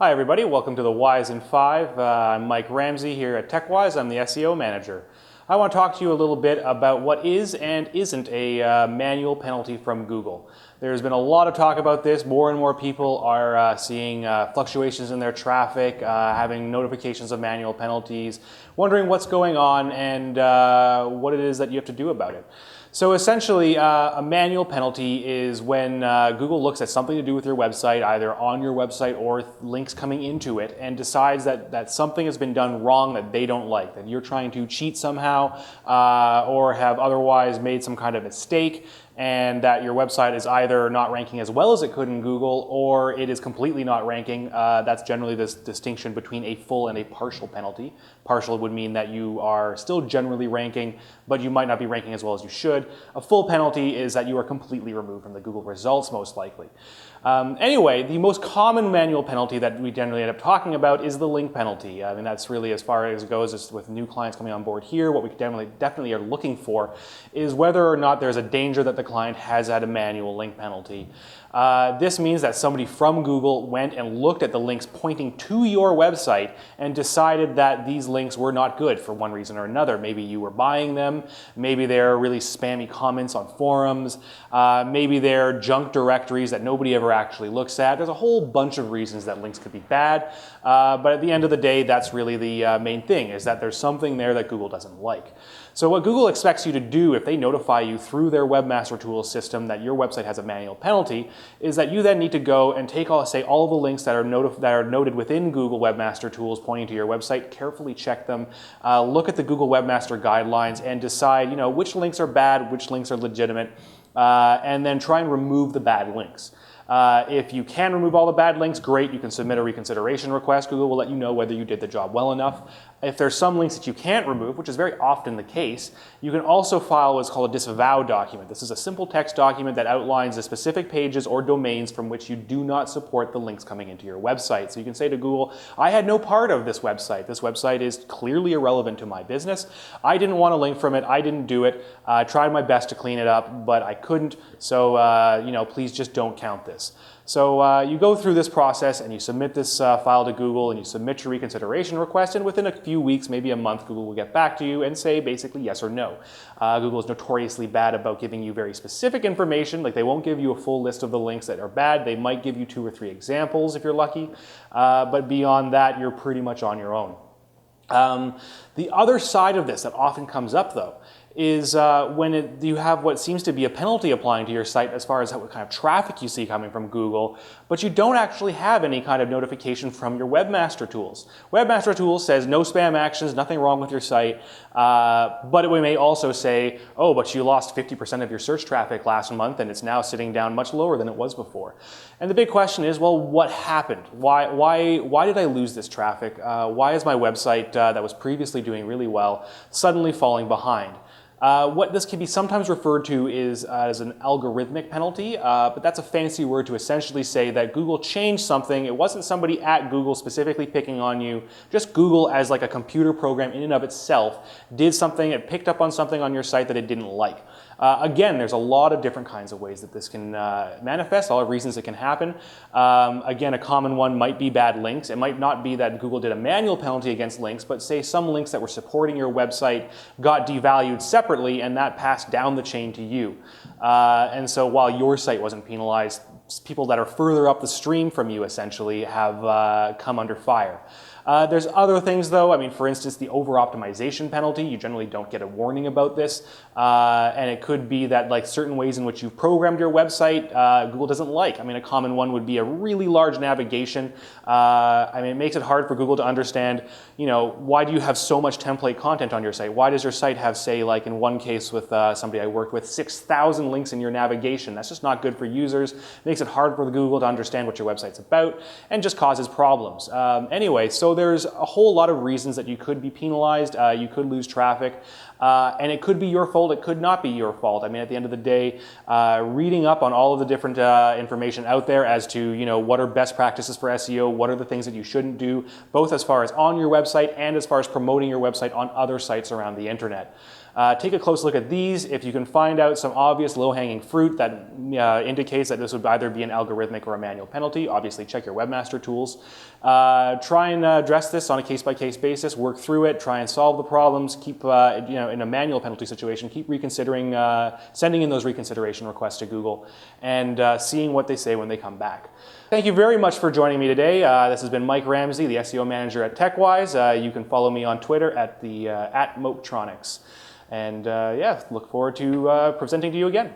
Hi everybody, welcome to the Wyse in 5. I'm Mike Ramsey here at TechWise. I'm the SEO manager. I want to talk to you a little bit about what is and isn't a manual penalty from Google. There's been a lot of talk about this. More and more people are seeing fluctuations in their traffic, having notifications of manual penalties, wondering what's going on and what it is that you have to do about it. So essentially, a manual penalty is when Google looks at something to do with your website, either on your website or links coming into it, and decides that something has been done wrong that they don't like, that you're trying to cheat somehow or have otherwise made some kind of mistake, and that your website is either not ranking as well as it could in Google or it is completely not ranking. That's generally this distinction between a full and a partial penalty. Partial would mean that you are still generally ranking, but you might not be ranking as well as you should. A full penalty is that you are completely removed from the Google results, most likely. Anyway, the most common manual penalty that we generally end up talking about is the link penalty. I mean, that's really as far as it goes as with new clients coming on board here. What we definitely are looking for is whether or not there's a danger that the client has had a manual link penalty. This means that somebody from Google went and looked at the links pointing to your website and decided that these links were not good for one reason or another. Maybe you were buying them, maybe they're really spammy comments on forums, maybe they're junk directories that nobody ever actually looks at. There's a whole bunch of reasons that links could be bad, but at the end of the day, that's really the main thing, is that there's something there that Google doesn't like. So what Google expects you to do if they notify you through their Webmaster Tools system that your website has a manual penalty is that you then need to go and take all the links that are noted within Google Webmaster Tools pointing to your website, carefully check them, look at the Google Webmaster guidelines and decide, which links are bad, which links are legitimate, and then try and remove the bad links. If you can remove all the bad links, great, you can submit a reconsideration request. Google will let you know whether you did the job well enough. If there's some links that you can't remove, which is very often the case, you can also file what's called a disavow document. This is a simple text document that outlines the specific pages or domains from which you do not support the links coming into your website. So you can say to Google, I had no part of this website. This website is clearly irrelevant to my business. I didn't want a link from it. I didn't do it. I tried my best to clean it up, but I couldn't. So, please just don't count this. So you go through this process and you submit this file to Google and you submit your reconsideration request, and within a few weeks, maybe a month, Google will get back to you and say basically yes or no. Google is notoriously bad about giving you very specific information, like they won't give you a full list of the links that are bad. They might give you 2 or 3 examples if you're lucky, but beyond that, you're pretty much on your own. The other side of this that often comes up though is when you have what seems to be a penalty applying to your site as far as what kind of traffic you see coming from Google, but you don't actually have any kind of notification from your Webmaster Tools. Webmaster Tools says no spam actions, nothing wrong with your site, but it may also say, oh, but you lost 50% of your search traffic last month and it's now sitting down much lower than it was before. And the big question is, well, what happened? Why did I lose this traffic? Why is my website that was previously doing really well suddenly falling behind? What this can be sometimes referred to is as an algorithmic penalty, but that's a fancy word to essentially say that Google changed something. It wasn't somebody at Google specifically picking on you. Just Google as like a computer program in and of itself did something, it picked up on something on your site that it didn't like. Again, there's a lot of different kinds of ways that this can manifest, all the reasons it can happen. Again, a common one might be bad links. It might not be that Google did a manual penalty against links, but say some links that were supporting your website got devalued separately and that passed down the chain to you. And so while your site wasn't penalized, people that are further up the stream from you essentially have come under fire. There's other things though. I mean, for instance, the over-optimization penalty, you generally don't get a warning about this. And it could be that like certain ways in which you've programmed your website, Google doesn't like. I mean, a common one would be a really large navigation. I mean, it makes it hard for Google to understand, why do you have so much template content on your site? Why does your site have, say, like in one case with somebody I worked with, 6,000 links in your navigation? That's just not good for users. It makes it hard for Google to understand what your website's about and just causes problems. Anyway, so there's a whole lot of reasons that you could be penalized, you could lose traffic, and it could be your fault, it could not be your fault. I mean, at the end of the day, reading up on all of the different information out there as to, what are best practices for SEO, what are the things that you shouldn't do, both as far as on your website and as far as promoting your website on other sites around the internet. Take a close look at these. If you can find out some obvious low-hanging fruit that indicates that this would either be an algorithmic or a manual penalty, obviously check your webmaster tools. Try and address this on a case-by-case basis, work through it, try and solve the problems, keep, in a manual penalty situation, keep reconsidering, sending in those reconsideration requests to Google and seeing what they say when they come back. Thank you very much for joining me today. This has been Mike Ramsey, the SEO manager at TechWise. You can follow me on Twitter at Motronics. And yeah, look forward to presenting to you again.